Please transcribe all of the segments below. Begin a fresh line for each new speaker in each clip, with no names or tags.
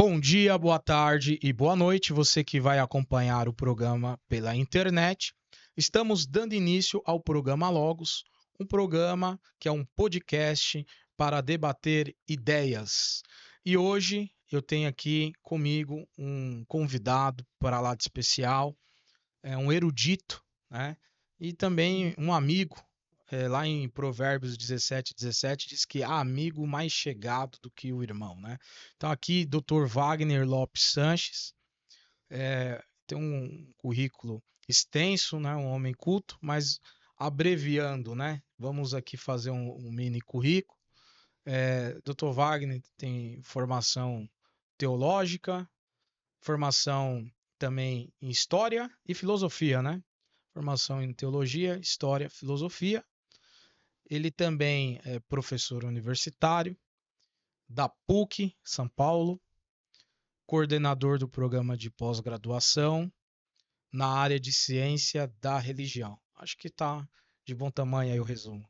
Bom dia, boa tarde e boa noite, você que vai acompanhar o programa pela internet. Estamos dando início ao programa Logos, um programa que é um podcast para debater ideias. E hoje eu tenho aqui comigo um convidado para lá de especial, um erudito, né? E também um amigo. Lá em Provérbios 17:17 diz que há amigo mais chegado do que o irmão, né? Então aqui, Dr. Wagner Lopes Sanches, tem um currículo extenso, né? Um homem culto, mas abreviando, né? Vamos aqui fazer um mini currículo. Dr. Wagner tem formação teológica, formação também em história e filosofia, né? Formação em teologia, história, filosofia. Ele também é professor universitário da PUC São Paulo, coordenador do programa de pós-graduação na área de ciência da religião. Acho que está de bom tamanho aí o resumo.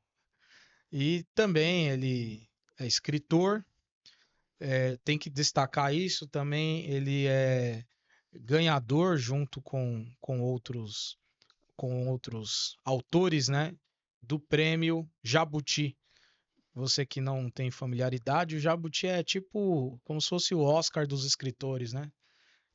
E também ele é escritor, tem que destacar isso também, ele é ganhador junto com outros autores, né, do prêmio Jabuti. Você que não tem familiaridade, o Jabuti é tipo como se fosse o Oscar dos escritores, né?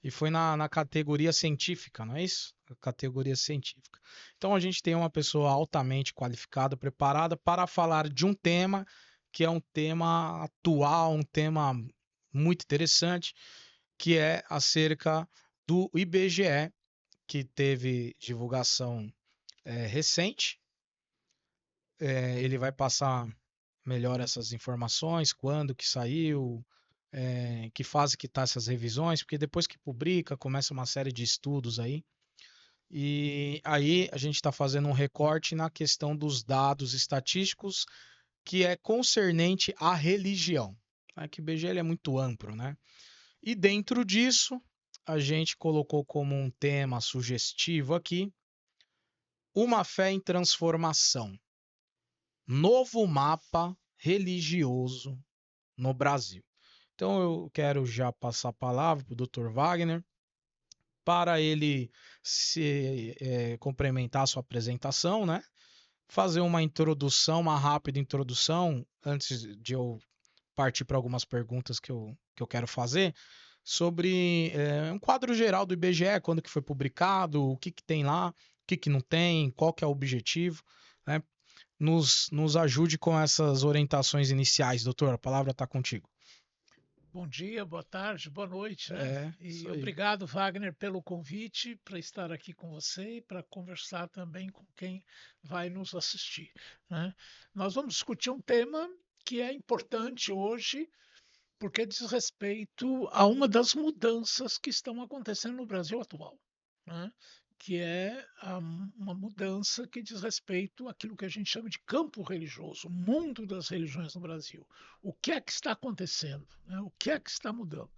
E foi na categoria científica, não é isso? A categoria científica. Então a gente tem uma pessoa altamente qualificada, preparada para falar de um tema que é um tema atual, um tema muito interessante, que é acerca do IBGE, que teve divulgação recente. Ele vai passar melhor essas informações, quando que saiu, que fase que tá essas revisões, porque depois que publica, começa uma série de estudos aí. E aí a gente está fazendo um recorte na questão dos dados estatísticos que é concernente à religião. Né? Que o IBGE ele é muito amplo, né? E dentro disso, a gente colocou como um tema sugestivo aqui uma fé em transformação. Novo mapa religioso no Brasil. Então eu quero já passar a palavra para o Dr. Wagner para ele complementar a sua apresentação, né? Fazer uma introdução, uma rápida introdução, antes de eu partir para algumas perguntas que eu quero fazer, sobre um quadro geral do IBGE, quando que foi publicado, o que tem lá, o que não tem, qual que é o objetivo, né? Nos ajude com essas orientações iniciais, doutor. A palavra está contigo.
Bom dia, boa tarde, boa noite, né?
Isso
E
aí.
obrigado, Wagner, pelo convite para estar aqui com você e para conversar também com quem vai nos assistir, né? Nós vamos discutir um tema que é importante hoje, porque diz respeito a uma das mudanças que estão acontecendo no Brasil atual, né? Que é uma mudança que diz respeito àquilo que a gente chama de campo religioso, o mundo das religiões no Brasil. O que é que está acontecendo? Né? O que é que está mudando?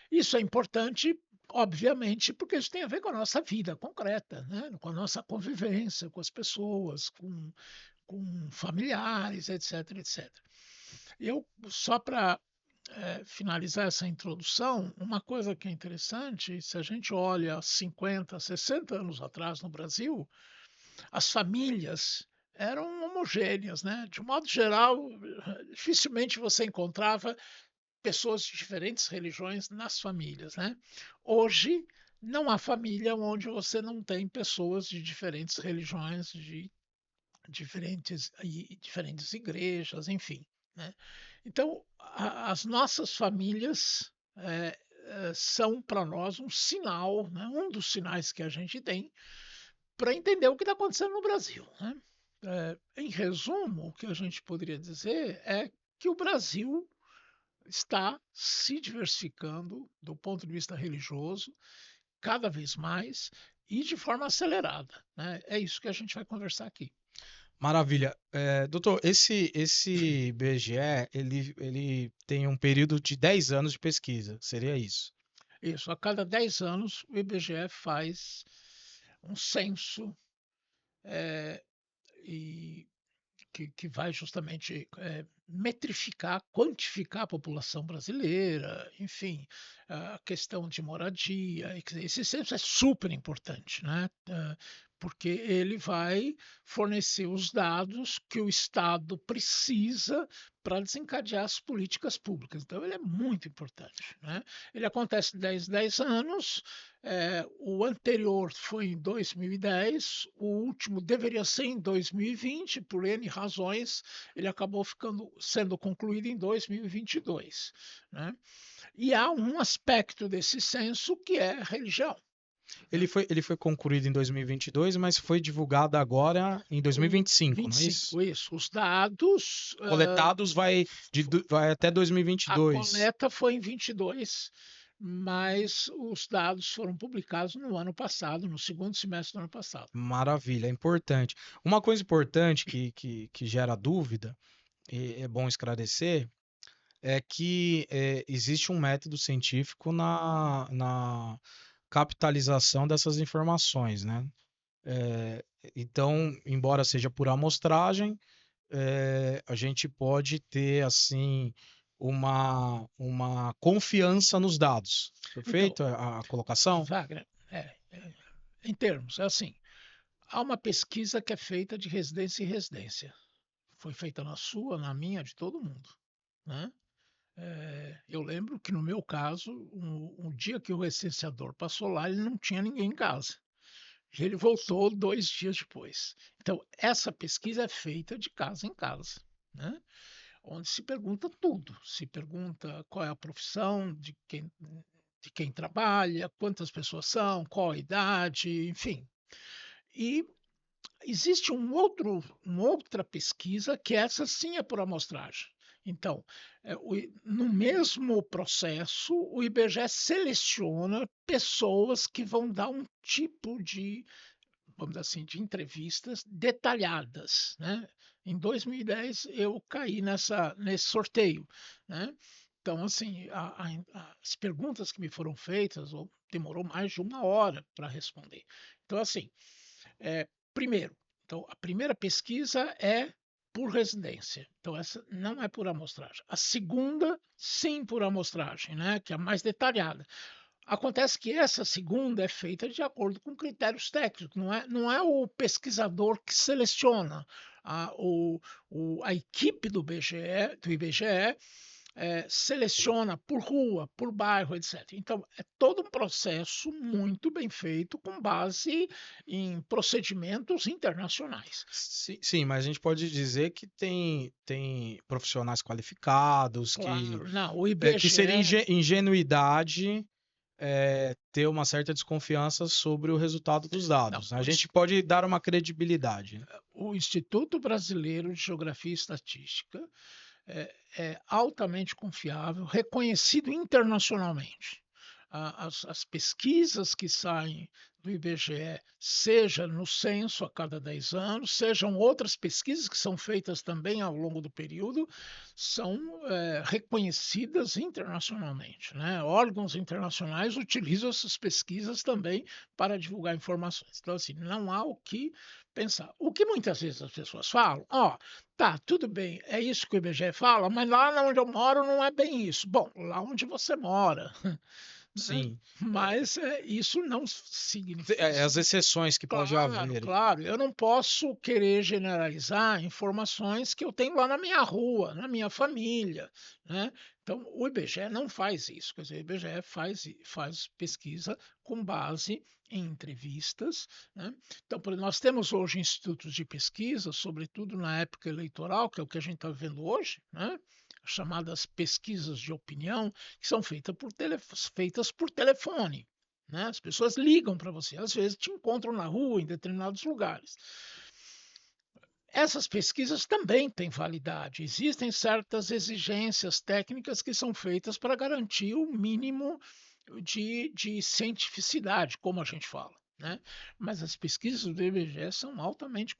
Isso é importante, obviamente, porque isso tem a ver com a nossa vida concreta, né? Com a nossa convivência com as pessoas, com familiares, etc, etc. Eu, só para finalizar essa introdução, uma coisa que é interessante, se a gente olha 50, 60 anos atrás no Brasil, as famílias eram homogêneas, né? De um modo geral, dificilmente você encontrava pessoas de diferentes religiões nas famílias, né? Hoje, não há família onde você não tem pessoas de diferentes religiões, de diferentes igrejas, enfim, né? Então, as nossas famílias são para nós um sinal, né? Um dos sinais que a gente tem para entender o que está acontecendo no Brasil, né? Em resumo, o que a gente poderia dizer é que o Brasil está se diversificando do ponto de vista religioso cada vez mais e de forma acelerada, né? É isso que a gente vai conversar aqui.
Maravilha. Doutor, esse IBGE, ele tem um período de 10 anos de pesquisa, seria isso?
Isso, a cada 10 anos o IBGE faz um censo, e que vai justamente metrificar, quantificar a população brasileira, enfim, a questão de moradia. Esse censo é super importante, né? Porque ele vai fornecer os dados que o Estado precisa para desencadear as políticas públicas. Então, ele é muito importante, né? Ele acontece de 10 anos, o anterior foi em 2010, o último deveria ser em 2020, por N razões, ele acabou sendo concluído em 2022, né? E há um aspecto desse censo que é religião.
Ele foi concluído em 2022, mas foi divulgado agora em 2025, não é isso?
25, isso. Os dados,
Coletados vai até
a
2022.
coleta foi em 22, mas os dados foram publicados no ano passado, no segundo semestre do ano passado.
Maravilha, é importante. Uma coisa importante que gera dúvida, e é bom esclarecer, é que existe um método científico na capitalização dessas informações, né? É, então, embora seja por amostragem, a gente pode ter assim uma confiança nos dados.
Então,
Perfeito a colocação?
Wagner, em termos, é assim, há uma pesquisa que é feita de residência em residência. Foi feita na sua, na minha, de todo mundo, né? Eu lembro que no meu caso, um dia que o recenseador passou lá, ele não tinha ninguém em casa. Ele voltou 2 dias depois. Então, essa pesquisa é feita de casa em casa, né? Onde se pergunta tudo. Se pergunta qual é a profissão de quem trabalha, quantas pessoas são, qual a idade, enfim. E existe uma outra pesquisa que essa sim é por amostragem. Então, no mesmo processo, o IBGE seleciona pessoas que vão dar um tipo de, vamos dizer assim, de entrevistas detalhadas, né? Em 2010 eu caí nesse sorteio, né? Então, assim, as perguntas que me foram feitas demorou mais de 1 hora para responder. Então, assim, primeiro, então, a primeira pesquisa é por residência. Então, essa não é por amostragem. A segunda, sim, por amostragem, né? Que é a mais detalhada. Acontece que essa segunda é feita de acordo com critérios técnicos, não é o pesquisador que seleciona. A equipe do IBGE seleciona por rua, por bairro, etc. Então, é todo um processo muito bem feito com base em procedimentos internacionais.
Sim, sim, mas a gente pode dizer que tem profissionais qualificados,
Claro, não, o
que seria
IBGE,
ingenuidade ter uma certa desconfiança sobre o resultado dos
não,
dados, né? A gente pode dar uma credibilidade, né?
o Instituto Brasileiro de Geografia e Estatística é altamente confiável, reconhecido internacionalmente. As pesquisas que saem do IBGE, seja no censo a cada 10 anos, sejam outras pesquisas que são feitas também ao longo do período, são reconhecidas internacionalmente, né? Órgãos internacionais utilizam essas pesquisas também para divulgar informações. Então, assim, não há o que pensar. O que muitas vezes as pessoas falam, tá, tudo bem, é isso que o IBGE fala, mas lá onde eu moro não é bem isso. Bom, lá onde você mora, né?
Sim,
Mas isso não significa.
as exceções que pode
Claro,
haver.
claro. Eu não posso querer generalizar informações que eu tenho lá na minha rua, na minha família, né? Então, o IBGE não faz isso. Quer dizer, o IBGE faz pesquisa com base em entrevistas, né? Então, por exemplo, nós temos hoje institutos de pesquisa, sobretudo na época eleitoral, que é o que a gente está vivendo hoje, né? Chamadas pesquisas de opinião, que são feitas por telefone. Né? As pessoas ligam para você, às vezes te encontram na rua, em determinados lugares. Essas pesquisas também têm validade. Existem certas exigências técnicas que são feitas para garantir o mínimo de cientificidade, como a gente fala. Né? Mas as pesquisas do IBGE são altamente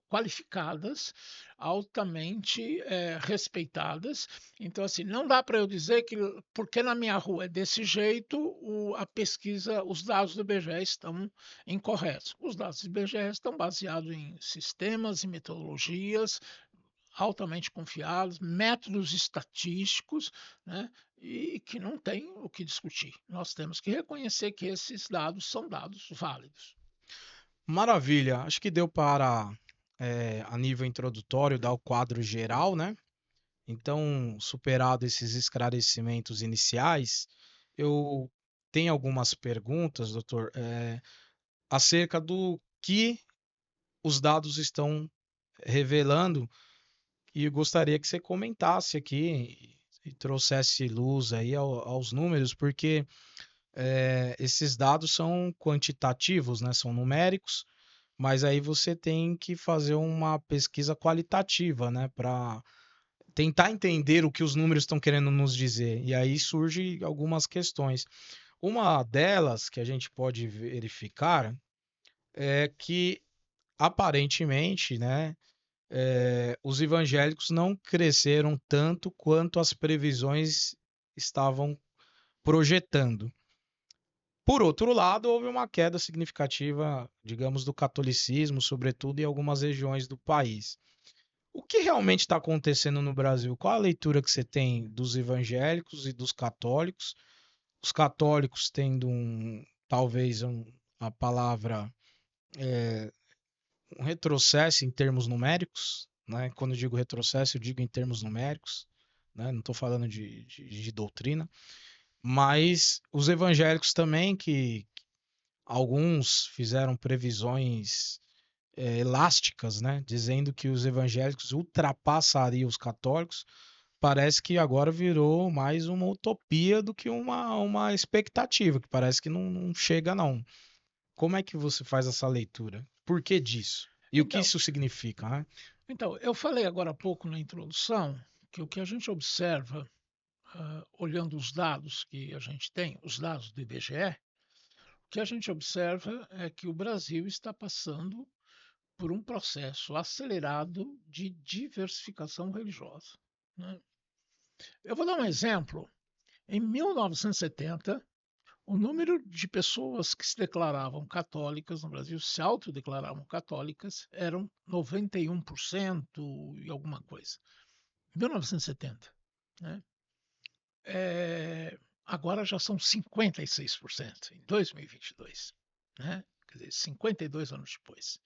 qualificadas, altamente respeitadas. Então, assim, não dá para eu dizer que porque na minha rua é desse jeito, a pesquisa, os dados do IBGE estão incorretos. Os dados do IBGE estão baseados em sistemas e metodologias altamente confiáveis, métodos estatísticos, né, e que não tem o que discutir. Nós temos que reconhecer que esses dados são dados válidos.
Maravilha. Acho que deu para, a nível introdutório, dar o quadro geral, né? Então, superado esses esclarecimentos iniciais, eu tenho algumas perguntas, doutor, acerca do que os dados estão revelando, e eu gostaria que você comentasse aqui e trouxesse luz aí aos números, porque esses dados são quantitativos, né? São numéricos, mas aí você tem que fazer uma pesquisa qualitativa, né? Para tentar entender o que os números estão querendo nos dizer. E aí surgem algumas questões. Uma delas que a gente pode verificar é que aparentemente, né, os evangélicos não cresceram tanto quanto as previsões estavam projetando. Por outro lado, houve uma queda significativa, digamos, do catolicismo, sobretudo em algumas regiões do país. O que realmente está acontecendo no Brasil? Qual a leitura que você tem dos evangélicos e dos católicos? Os católicos tendo talvez a palavra, um retrocesso em termos numéricos, né? Quando eu digo retrocesso, eu digo em termos numéricos, né? Não estou falando de doutrina, mas os evangélicos também, que alguns fizeram previsões elásticas, né? Dizendo que os evangélicos ultrapassariam os católicos. Parece que agora virou mais uma utopia do que uma expectativa, que parece que não chega, não. Como é que você faz essa leitura? Por que disso? E o que
Então,
isso significa, né?
então, eu falei agora há pouco na introdução que o que a gente observa, olhando os dados que a gente tem, os dados do IBGE, o que a gente observa é que o Brasil está passando por um processo acelerado de diversificação religiosa, né? Eu vou dar um exemplo. Em 1970, o número de pessoas que se declaravam católicas no Brasil, se autodeclaravam católicas, eram 91% e alguma coisa. 1970. Né? Agora já são 56% em 2022. Né? Quer dizer, 52 anos depois.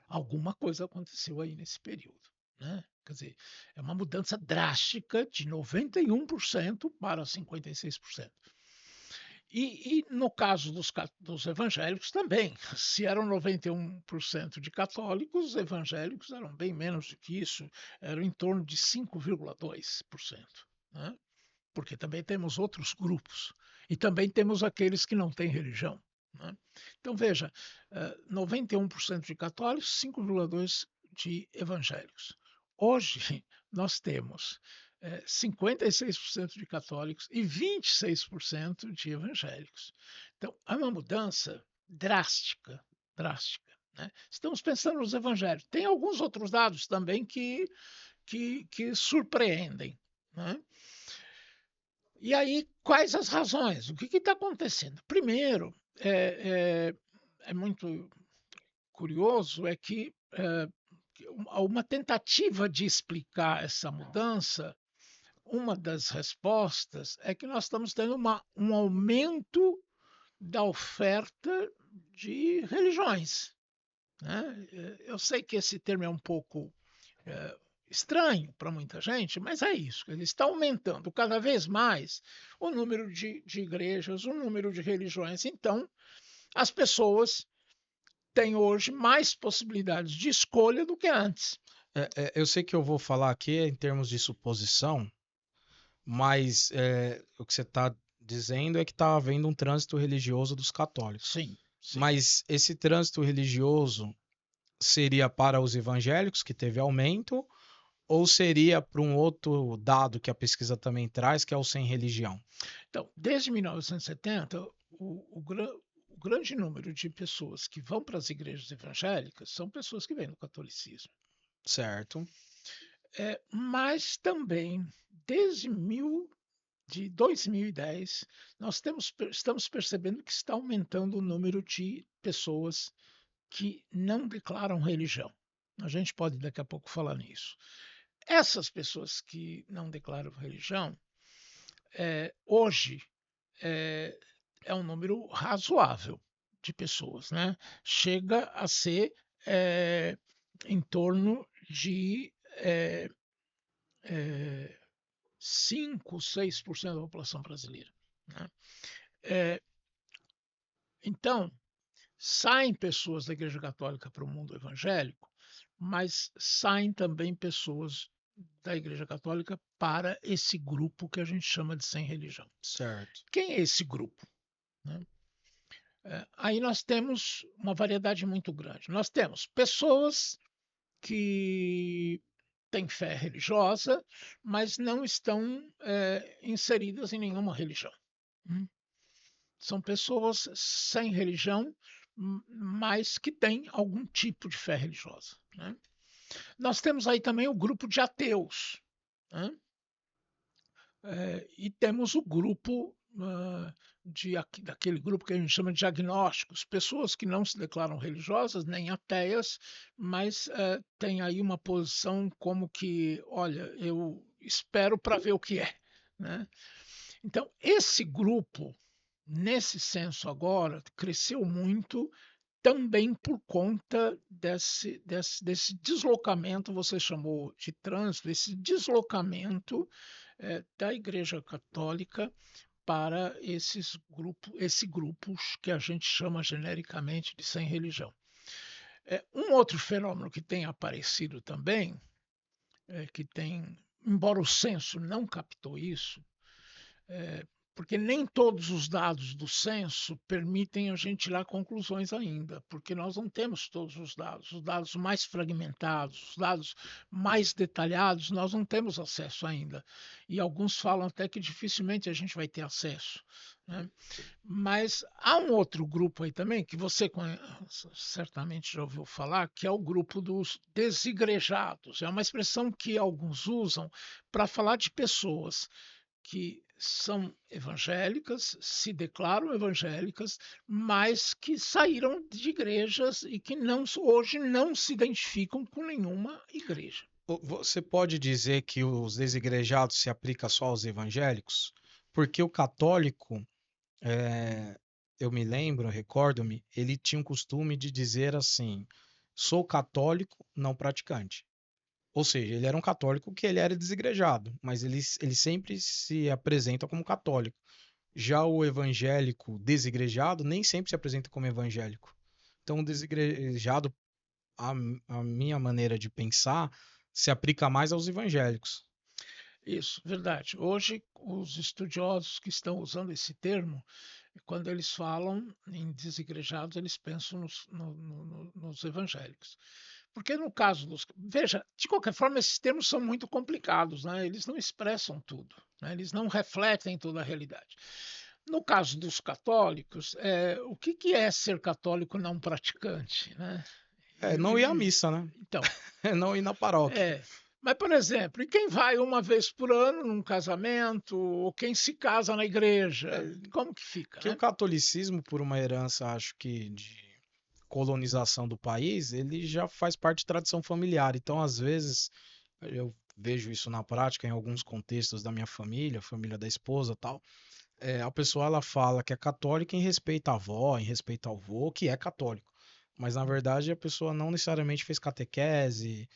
Alguma coisa aconteceu aí nesse período. Né? Quer dizer, é uma mudança drástica de 91% para 56%. E no caso dos evangélicos também, se eram 91% de católicos, os evangélicos eram bem menos do que isso, eram em torno de 5,2%. Né? Porque também temos outros grupos. E também temos aqueles que não têm religião. Né? Então, veja, 91% de católicos, 5,2% de evangélicos. Hoje, nós temos 56% de católicos e 26% de evangélicos. Então, há uma mudança drástica, drástica. Né? Estamos pensando nos evangélicos. Tem alguns outros dados também que surpreendem. Né? E aí, quais as razões? O que está acontecendo? Primeiro, é muito curioso é que uma tentativa de explicar essa mudança, uma das respostas é que nós estamos tendo um aumento da oferta de religiões. Né? Eu sei que esse termo é um pouco estranho para muita gente, mas é isso. Ele está aumentando cada vez mais o número de igrejas, o número de religiões. Então, as pessoas têm hoje mais possibilidades de escolha do que antes.
Eu sei que eu vou falar aqui em termos de suposição, mas o que você está dizendo é que está havendo um trânsito religioso dos católicos.
Sim, sim.
Mas esse trânsito religioso seria para os evangélicos, que teve aumento, ou seria para um outro dado que a pesquisa também traz, que é o sem religião?
Então, desde 1970, o, o grande número de pessoas que vão para as igrejas evangélicas são pessoas que vêm do catolicismo.
Certo.
Mas também, desde de 2010, estamos percebendo que está aumentando o número de pessoas que não declaram religião. A gente pode daqui a pouco falar nisso. Essas pessoas que não declaram religião, hoje é, é um número razoável de pessoas, né? Chega a ser em torno de 5, 6% da população brasileira, né? Então, saem pessoas da Igreja Católica para o mundo evangélico, mas saem também pessoas da Igreja Católica para esse grupo que a gente chama de sem religião.
Certo.
Quem é esse grupo? Né? Aí nós temos uma variedade muito grande. Nós temos pessoas que têm fé religiosa, mas não estão inseridas em nenhuma religião. São pessoas sem religião, mas que têm algum tipo de fé religiosa. Né? Nós temos aí também o grupo de ateus. Né? E temos o grupo daquele grupo que a gente chama de agnósticos, pessoas que não se declaram religiosas nem ateias, mas têm aí uma posição como que, olha, eu espero para ver o que é. Né? Então, esse grupo, nesse senso agora, cresceu muito também por conta desse deslocamento, você chamou de trânsito, esse deslocamento da Igreja Católica para esse grupos que a gente chama genericamente de sem religião. Um outro fenômeno que tem aparecido também, embora o censo não captou isso, porque nem todos os dados do censo permitem a gente tirar conclusões ainda, porque nós não temos todos os dados mais fragmentados, os dados mais detalhados, nós não temos acesso ainda. E alguns falam até que dificilmente a gente vai ter acesso. Né? Mas há um outro grupo aí também, que você certamente já ouviu falar, que é o grupo dos desigrejados. É uma expressão que alguns usam para falar de pessoas que são evangélicas, se declaram evangélicas, mas que saíram de igrejas e que hoje não se identificam com nenhuma igreja.
Você pode dizer que os desigrejados se aplica só aos evangélicos? Porque o católico, eu me lembro, recordo-me, ele tinha um costume de dizer assim: sou católico não praticante. Ou seja, ele era um católico que ele era desigrejado, mas ele sempre se apresenta como católico. Já o evangélico desigrejado nem sempre se apresenta como evangélico. Então, o desigrejado, a, a minha maneira de pensar, se aplica mais aos evangélicos.
Isso, verdade. Hoje, os estudiosos que estão usando esse termo, quando eles falam em desigrejados, eles pensam nos evangélicos. Porque no caso dos. Veja, de qualquer forma, esses termos são muito complicados, né? Eles não expressam tudo, né? Eles não refletem toda a realidade. No caso dos católicos, o que é ser católico não praticante? Né?
É não ir à missa, né?
Então,
É não ir na paróquia.
mas, por exemplo, e quem vai uma vez por ano num casamento, ou quem se casa na igreja, como que fica,
Que o
né?
catolicismo, por uma herança, acho que de colonização do país, ele já faz parte de tradição familiar. Então, às vezes, eu vejo isso na prática em alguns contextos da minha família, família da esposa, tal. A pessoa ela fala que é católica em respeito à avó, em respeito ao avô, que é católico. Mas na verdade a pessoa não necessariamente fez catequese,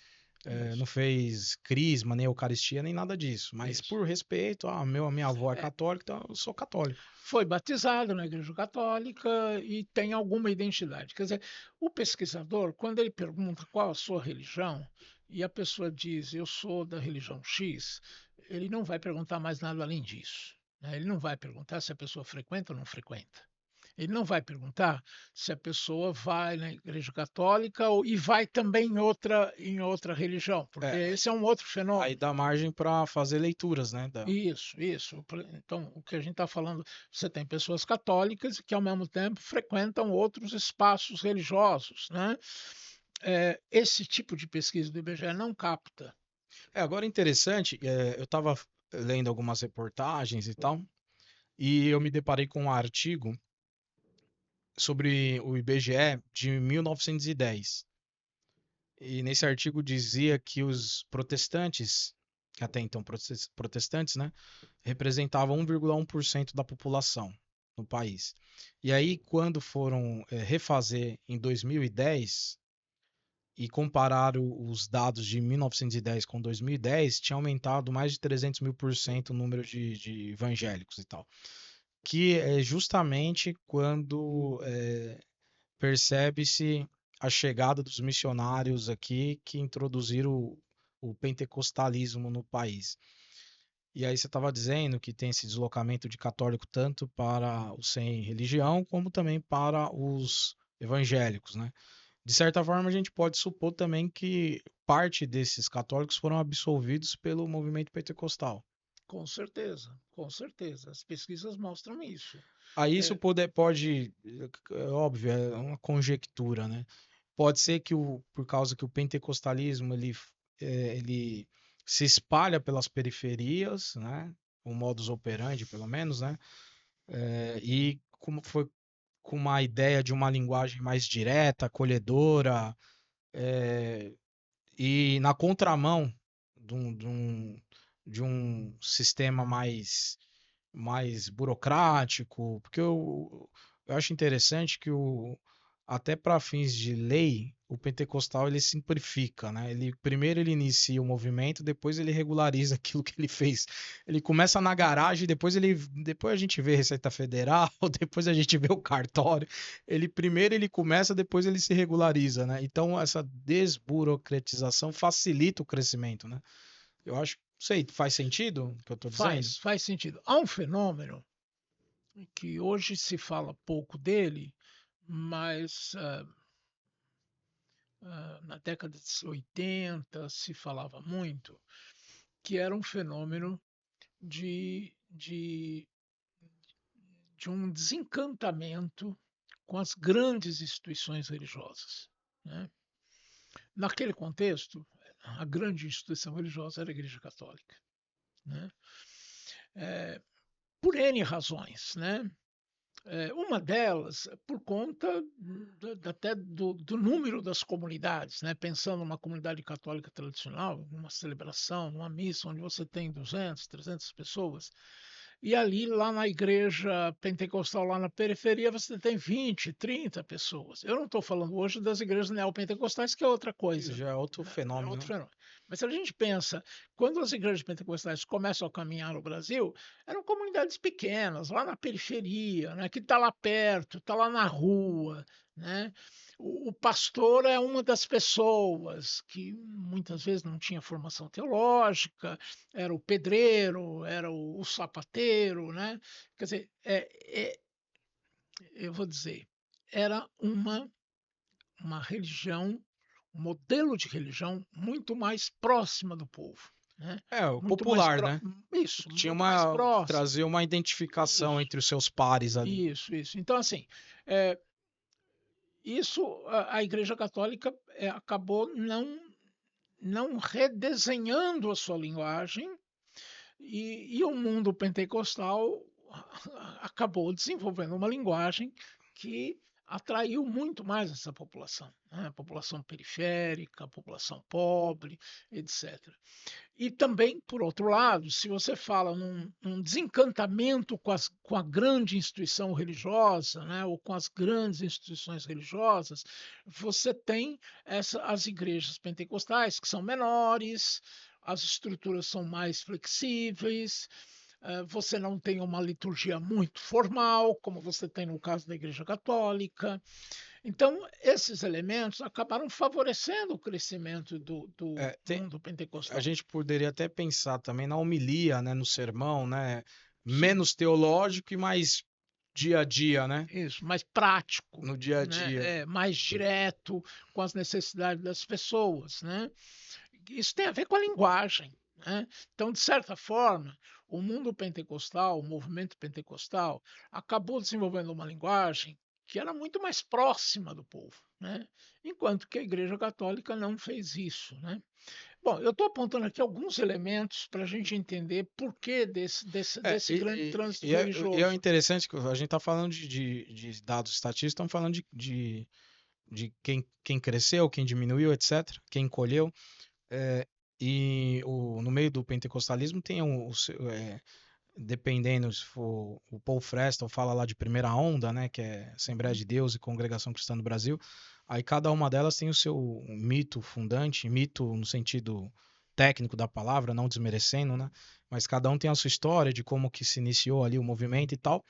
não fez crisma, nem eucaristia, nem nada disso. Mas
Isso.
por respeito, minha avó é católica, então eu sou católico.
Foi batizado na Igreja Católica e tem alguma identidade. Quer dizer, o pesquisador, quando ele pergunta qual a sua religião, e a pessoa diz, eu sou da religião X, ele não vai perguntar mais nada além disso. Né? Ele não vai perguntar se a pessoa frequenta ou não frequenta. Ele não vai perguntar se a pessoa vai na igreja católica e vai também em outra religião, porque
É,
esse é um outro
aí
fenômeno.
dá margem para fazer leituras, né?
Isso, isso. Então, o que a gente está falando, você tem pessoas católicas que, ao mesmo tempo, frequentam outros espaços religiosos, né? Esse tipo de pesquisa do IBGE não capta.
Agora interessante, eu estava lendo algumas reportagens e tal, e eu me deparei com um artigo sobre o IBGE de 1910. E nesse artigo dizia que os protestantes, até então protestantes, né, representavam 1,1% da população no país. E aí, quando foram refazer em 2010 e comparar os dados de 1910 com 2010, tinha aumentado mais de 300 mil por cento o número de evangélicos e tal. Que é justamente quando percebe-se a chegada dos missionários aqui que introduziram o pentecostalismo no país. E aí você estava dizendo que tem esse deslocamento de católico tanto para os sem religião como também para os evangélicos, né? De certa forma, a gente pode supor também que parte desses católicos foram absolvidos pelo movimento pentecostal.
Com certeza, com certeza. As pesquisas mostram isso.
Aí isso
É,
pode, é óbvio, é uma conjectura, né? Pode ser que por causa que o pentecostalismo ele se espalha pelas periferias, né? O modus operandi, pelo menos, né? E como foi com uma ideia de uma linguagem mais direta, acolhedora, e na contramão de um sistema mais burocrático, porque eu acho interessante que até para fins de lei, o pentecostal ele simplifica, né? Primeiro ele inicia o movimento, depois ele regulariza aquilo que ele fez. Ele começa na garagem, depois a gente vê Receita Federal, depois a gente vê o cartório. Primeiro ele começa, depois ele se regulariza, né? Então essa desburocratização facilita o crescimento, né? Eu acho, não sei, faz sentido o que eu estou dizendo?
faz sentido. Há um fenômeno que hoje se fala pouco dele, mas na década de 80 se falava muito, que era um fenômeno de um desencantamento com as grandes instituições religiosas. Né? Naquele contexto, a grande instituição religiosa era a Igreja Católica. Né? Por N razões. Né? Uma delas, por conta até do número das comunidades, né? Pensando numa comunidade católica tradicional, numa celebração, numa missa, onde você tem 200, 300 pessoas, e ali, lá na igreja pentecostal, lá na periferia, você tem 20, 30 pessoas. Eu não estou falando hoje das igrejas neopentecostais, que é outra coisa.
Já é outro
Né? É outro
fenômeno.
fenômeno. Mas se a gente pensa, quando as igrejas pentecostais começam a caminhar no Brasil, eram comunidades pequenas, lá na periferia, né, que está lá perto, está lá na rua. Né? O pastor é uma das pessoas que muitas vezes não tinha formação teológica, era o pedreiro, era o sapateiro, né? Quer dizer, eu vou dizer, era uma religião, um modelo de religião muito mais próxima do povo. Né?
O
Muito mais
popular, né?
isso,
Tinha
muito mais
uma
próximo.
trazer uma identificação
Isso,
entre os seus pares ali.
isso. Então, assim, é, isso a Igreja Católica acabou não redesenhando a sua linguagem e o mundo pentecostal acabou desenvolvendo uma linguagem que atraiu muito mais essa população, né? A população periférica, a população pobre, etc. E também, por outro lado, se você fala num desencantamento com a grande instituição religiosa, né, ou com as grandes instituições religiosas, você tem as igrejas pentecostais, que são menores, as estruturas são mais flexíveis, você não tem uma liturgia muito formal, como você tem no caso da Igreja Católica. Então, esses elementos acabaram favorecendo o crescimento do mundo
A
pentecostal.
gente poderia até pensar também na homilia, né, no sermão, né, menos teológico e mais dia a dia, né?
Isso, mais prático,
No dia a
né?
dia.
Mais direto com as necessidades das pessoas, né? Isso tem a ver com a linguagem, né? Então, de certa forma, o mundo pentecostal, o movimento pentecostal, acabou desenvolvendo uma linguagem que era muito mais próxima do povo, né? Enquanto que a Igreja Católica não fez isso, né? Bom, eu estou apontando aqui alguns elementos para a gente entender por que
É,
desse grande trânsito
e é o
religioso.
interessante que a gente está falando de dados estatísticos, estamos falando de quem cresceu, quem diminuiu, etc., quem encolheu. É, no meio do pentecostalismo tem dependendo se for o Paul Frestal fala lá de primeira onda, né, que é Assembleia de Deus e Congregação Cristã do Brasil. Aí cada uma delas tem o seu mito fundante, mito no sentido técnico da palavra, não desmerecendo, né? Mas cada um tem a sua história de como que se iniciou ali o movimento e tal.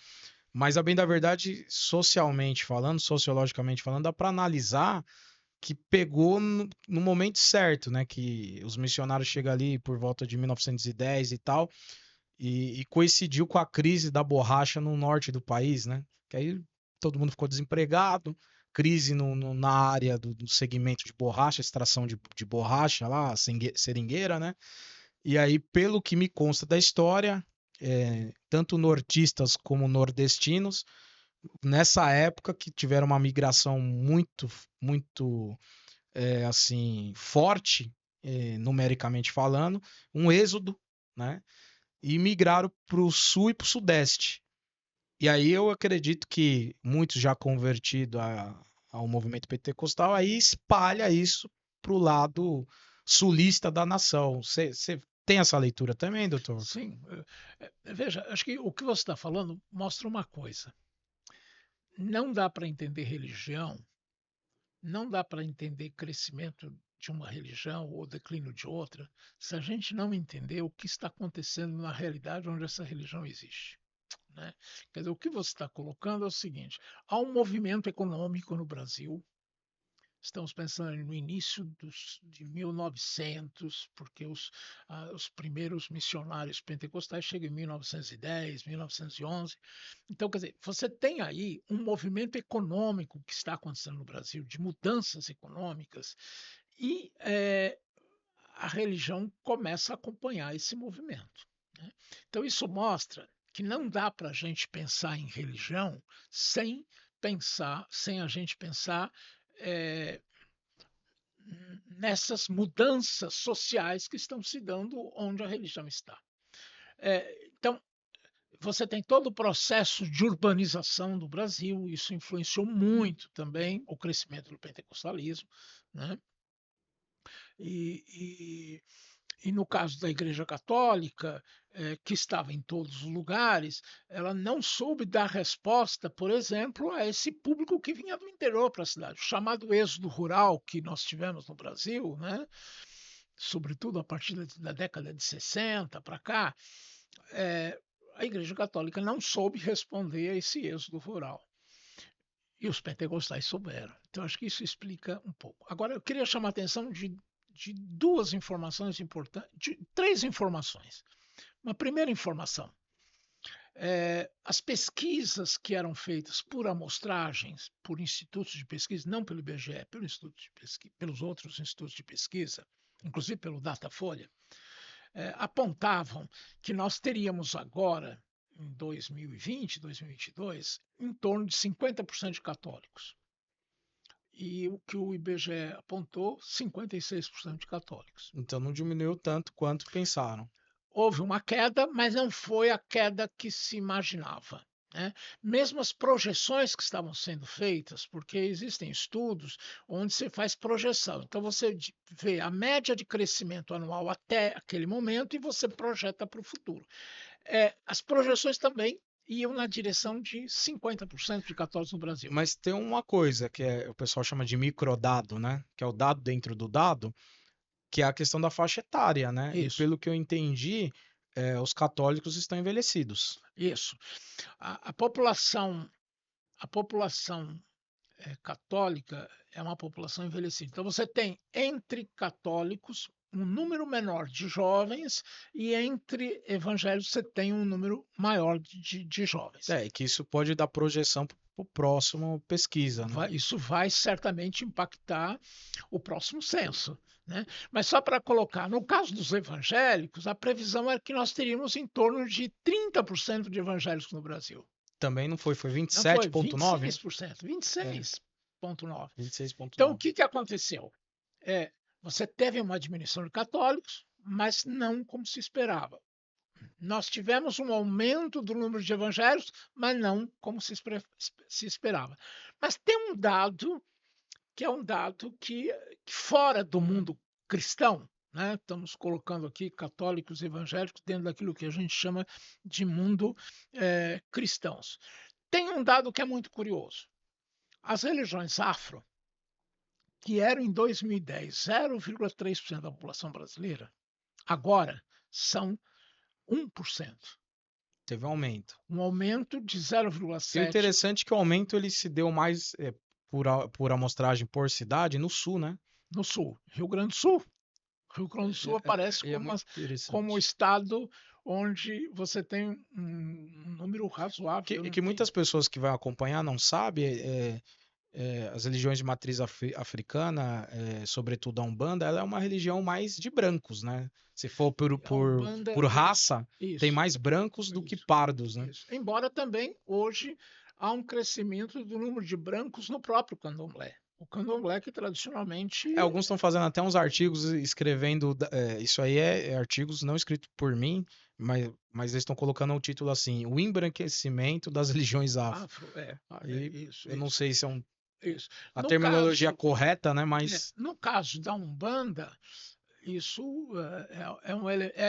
Mas a bem da verdade, socialmente falando, sociologicamente falando, dá para analisar que pegou no momento certo, né? Que os missionários chegam ali por volta de 1910 e tal, e coincidiu com a crise da borracha no norte do país, né? Que aí todo mundo ficou desempregado, crise na área do segmento de borracha, extração de borracha lá, seringueira, né? E aí, pelo que me consta da história, tanto nortistas como nordestinos, nessa época que tiveram uma migração muito assim, forte, numericamente falando, um êxodo, né? E migraram para o sul e para o sudeste. E aí eu acredito que muitos já convertidos ao movimento pentecostal, aí espalha isso para o lado sulista da nação. Você tem essa leitura também, doutor?
Sim, veja, acho que o que você está falando mostra uma coisa. Não dá para entender religião, não dá para entender crescimento de uma religião ou declínio de outra, se a gente não entender o que está acontecendo na realidade onde essa religião existe. Né? Quer dizer, o que você está colocando é o seguinte: há um movimento econômico no Brasil. Estamos pensando no início de 1900, porque os primeiros missionários pentecostais chegam em 1910, 1911. Então, quer dizer, você tem aí um movimento econômico que está acontecendo no Brasil, de mudanças econômicas, e a religião começa a acompanhar esse movimento. Né? Então, isso mostra que não dá para a gente pensar em religião sem a gente pensar é, nessas mudanças sociais que estão se dando onde a religião está. Então, você tem todo o processo de urbanização do Brasil, isso influenciou muito também o crescimento do pentecostalismo, né? E, e no caso da Igreja Católica, que estava em todos os lugares, ela não soube dar resposta, por exemplo, a esse público que vinha do interior para a cidade. O chamado êxodo rural que nós tivemos no Brasil, né? Sobretudo a partir da década de 60 para cá, a Igreja Católica não soube responder a esse êxodo rural. E os pentecostais souberam. Então, acho que isso explica um pouco. Agora, eu queria chamar a atenção de duas informações importantes, de três informações. Uma primeira informação: as pesquisas que eram feitas por amostragens, por institutos de pesquisa, não pelo IBGE, pelo instituto de pesquisa, pelos outros institutos de pesquisa, inclusive pelo Datafolha, apontavam que nós teríamos agora, em 2020, 2022, em torno de 50% de católicos. E o que o IBGE apontou, 56% de católicos.
Então não diminuiu tanto quanto pensaram.
Houve uma queda, mas não foi a queda que se imaginava. Né? Mesmo as projeções que estavam sendo feitas, porque existem estudos onde você faz projeção. Então você vê a média de crescimento anual até aquele momento e você projeta para o futuro. As projeções também iam na direção de 50% de católicos no Brasil.
Mas tem uma coisa que o pessoal chama de microdado, né? Que é o dado dentro do dado, que é a questão da faixa etária, né? E
Isso,
pelo que eu entendi, os católicos estão envelhecidos.
isso. A população católica é uma população envelhecida. Então você tem entre católicos um número menor de jovens e entre evangélicos você tem um número maior de jovens.
E que isso pode dar projeção para o próximo pesquisa, né?
Isso vai certamente impactar o próximo censo, né? Mas só para colocar, no caso dos evangélicos, a previsão é que nós teríamos em torno de 30% de evangélicos no Brasil.
Também não foi, foi
Não foi
27,9?
26%, 26,9%.
26,9.
Então, o que aconteceu? Você teve uma diminuição de católicos, mas não como se esperava. Nós tivemos um aumento do número de evangélicos, mas não como se esperava. Mas tem um dado que é um dado que fora do mundo cristão, né? Estamos colocando aqui católicos e evangélicos dentro daquilo que a gente chama de mundo cristãos. Tem um dado que é muito curioso. As religiões afro, que eram em 2010 0,3% da população brasileira, agora são 1%.
Teve um aumento.
Um aumento de
E o
0,7%.
interessante é que o aumento ele se deu mais por amostragem por cidade no sul, né?
No sul. Rio Grande do Sul. Rio Grande do Sul aparece como o estado onde você tem um número razoável.
Que muitas pessoas que vão acompanhar não sabem, as religiões de matriz africana, sobretudo a Umbanda, ela é uma religião mais de brancos, né? Se for por raça, tem mais brancos do que pardos, né?
Isso. Embora também hoje há um crescimento do número de brancos no próprio candomblé. O candomblé que tradicionalmente...
Alguns estão fazendo até uns artigos escrevendo, isso aí artigos não escritos por mim, mas eles estão colocando o título assim, o embranquecimento das religiões afro. Eu não sei se é a terminologia correta, né? Mas
no caso da Umbanda, isso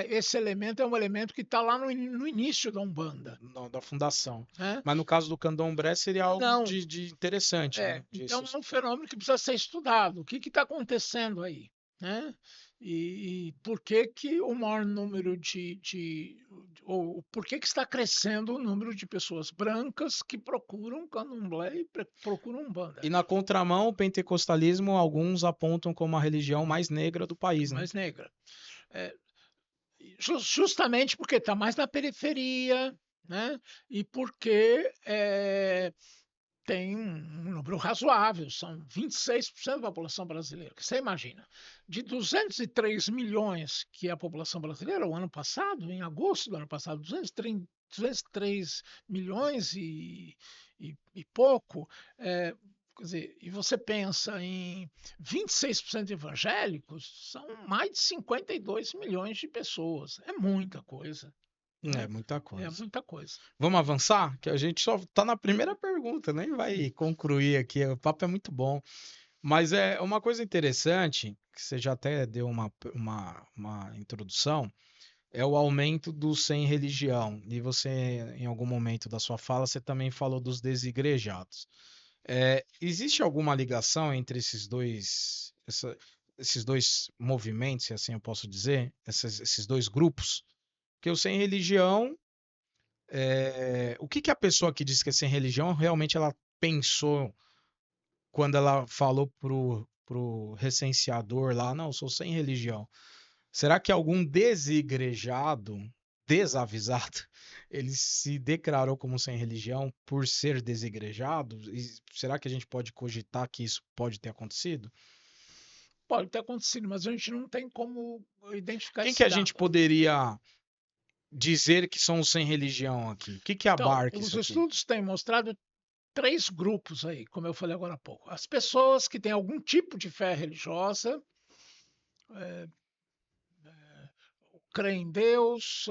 esse elemento é um elemento que está lá no início da Umbanda.
Da fundação. Mas no caso do candomblé seria algo de interessante. Né?
Então é um fenômeno que precisa ser estudado. O que está acontecendo aí? Né? E por que o maior número ou por que está crescendo o número de pessoas brancas que procuram candomblé e procuram Umbanda?
E na contramão, o pentecostalismo, alguns apontam como a religião mais negra do país.
Mais negra. Justamente porque está mais na periferia, né? E porque tem um número razoável, são 26% da população brasileira. Você imagina, de 203 milhões que é a população brasileira, o ano passado, em agosto do ano passado, 203 milhões e pouco, quer dizer, e você pensa em 26% de evangélicos, são mais de 52 milhões de pessoas. É muita coisa.
É muita coisa.
É muita coisa.
Vamos avançar? Que a gente só está na primeira pergunta, nem vai concluir aqui. O papo é muito bom. Mas é uma coisa interessante, que você já até deu uma introdução, é o aumento do sem religião. E você, em algum momento da sua fala, você também falou dos desigrejados. Existe alguma ligação entre esses dois movimentos, se assim eu posso dizer, esses dois grupos? Porque o sem religião, o que a pessoa que diz que é sem religião realmente ela pensou quando ela falou pro recenseador lá, não, eu sou sem religião. Será que algum desigrejado, desavisado, ele se declarou como sem religião por ser desigrejado? E será que a gente pode cogitar que isso pode ter acontecido?
Pode ter acontecido, mas a gente não tem como identificar
Quem que a gente poderia dizer que são os sem religião aqui? O que abarca isso aqui?
Os estudos têm mostrado 3 grupos aí, como eu falei agora há pouco. As pessoas que têm algum tipo de fé religiosa, creem em Deus,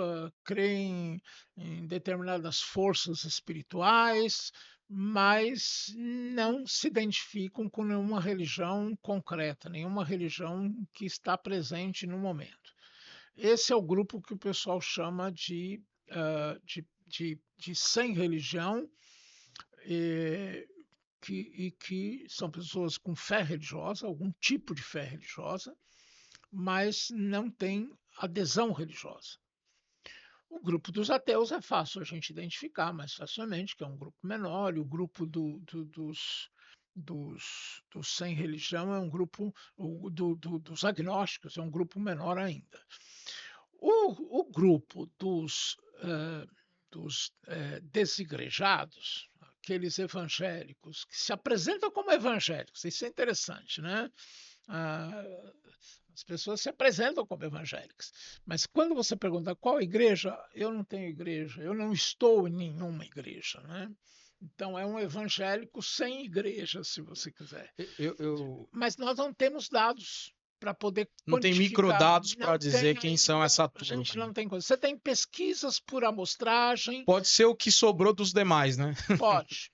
creem em determinadas forças espirituais, mas não se identificam com nenhuma religião concreta, nenhuma religião que está presente no momento. Esse é o grupo que o pessoal chama de sem religião, que são pessoas com fé religiosa, algum tipo de fé religiosa, mas não têm adesão religiosa. O grupo dos ateus é fácil a gente identificar mais facilmente, que é um grupo menor, e o grupo dos sem religião é um grupo, dos agnósticos é um grupo menor ainda. O grupo dos desigrejados, aqueles evangélicos que se apresentam como evangélicos, isso é interessante, né? Ah, as pessoas se apresentam como evangélicas, mas quando você pergunta qual igreja, eu não tenho igreja, eu não estou em nenhuma igreja, né? Então é um evangélico sem igreja, se você quiser. Mas nós não temos dados para poder
Não tem
quantificar.
microdados para
Não
dizer
tem
quem são
ainda,
essa
a
turma
gente
aí.
não tem coisa. Você tem pesquisas por amostragem,
Pode ser o que sobrou dos demais, né?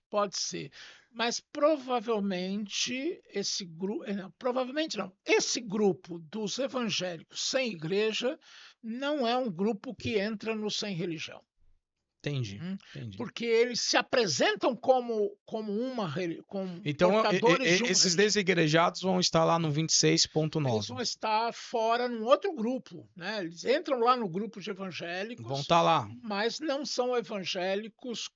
pode ser. Mas provavelmente esse grupo, provavelmente não, esse grupo dos evangélicos sem igreja não é um grupo que entra no sem religião.
Entendi,
Hum,
entendi.
Porque eles se apresentam como
Então,
portadores de uma
esses
religião.
desigrejados vão estar lá no
Eles vão
26.9.
estar fora num outro grupo, né? Eles entram lá no grupo de
Vão
evangélicos,
estar lá.
mas não são evangélicos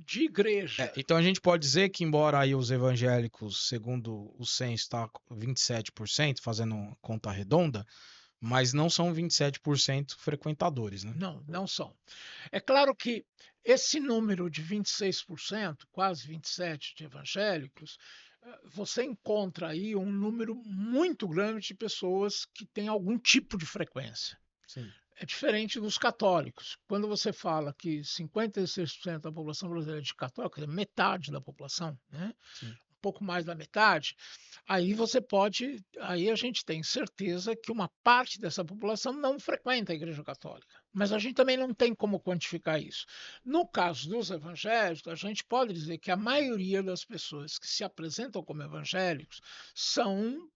de igreja.
Então a gente pode dizer que, embora aí os evangélicos, segundo o censo, está 27%, fazendo conta redonda, mas não são 27% frequentadores, né?
Não, não são. É claro que esse número de 26%, quase 27% de evangélicos, você encontra aí um número muito grande de pessoas que têm algum tipo de frequência.
Sim.
É diferente dos católicos. Quando você fala que 56% da população brasileira é de católico, é metade da população, né?
Sim.
Um pouco mais da metade, aí a gente tem certeza que uma parte dessa população não frequenta a Igreja Católica. Mas a gente também não tem como quantificar isso. No caso dos evangélicos, a gente pode dizer que a maioria das pessoas que se apresentam como evangélicos são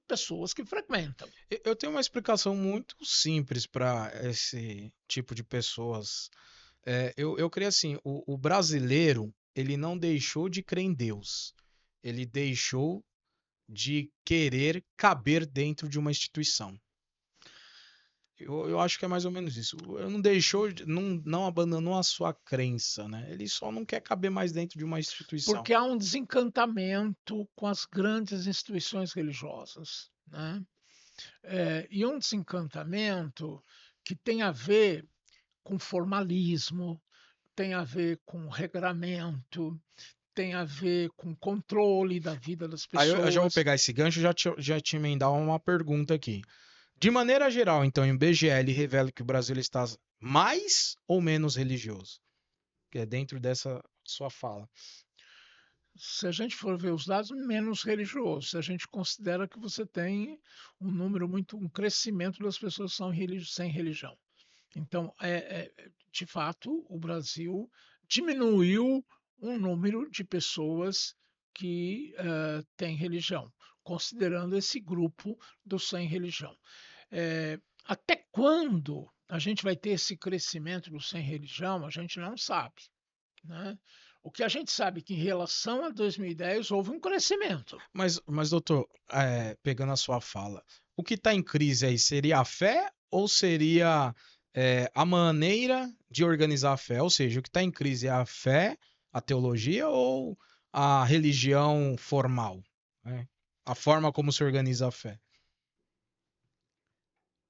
pessoas que frequentam.
Eu tenho uma explicação muito simples para esse tipo de pessoas. Eu creio assim, o brasileiro, ele não deixou de crer em Deus. Ele deixou de querer caber dentro de uma instituição. Eu acho que é mais ou menos isso. Eu não deixou, não abandonou a sua crença, né? Ele só não quer caber mais dentro de uma instituição.
Porque há um desencantamento com as grandes instituições religiosas, né? E um desencantamento que tem a ver com formalismo, tem a ver com regramento, tem a ver com controle da vida das
Aí eu já vou
pessoas.
pegar esse gancho e já te emendar uma pergunta aqui. De maneira geral, então, o IBGE revela que o Brasil está mais ou menos religioso? Que é dentro dessa sua fala.
Se a gente for ver os dados, menos religioso. Se a gente considera que você tem um crescimento das pessoas que são sem religião. Então, de fato, o Brasil diminuiu o número de pessoas que têm religião, considerando esse grupo do sem religião. Até quando a gente vai ter esse crescimento do sem religião, a gente não sabe, né? O que a gente sabe é que em relação a 2010 houve um crescimento.
Mas doutor, pegando a sua fala, o que está em crise aí seria a fé ou seria a maneira de organizar a fé? Ou seja, o que está em crise é a fé, a teologia ou a religião formal, né? A forma como se organiza a fé.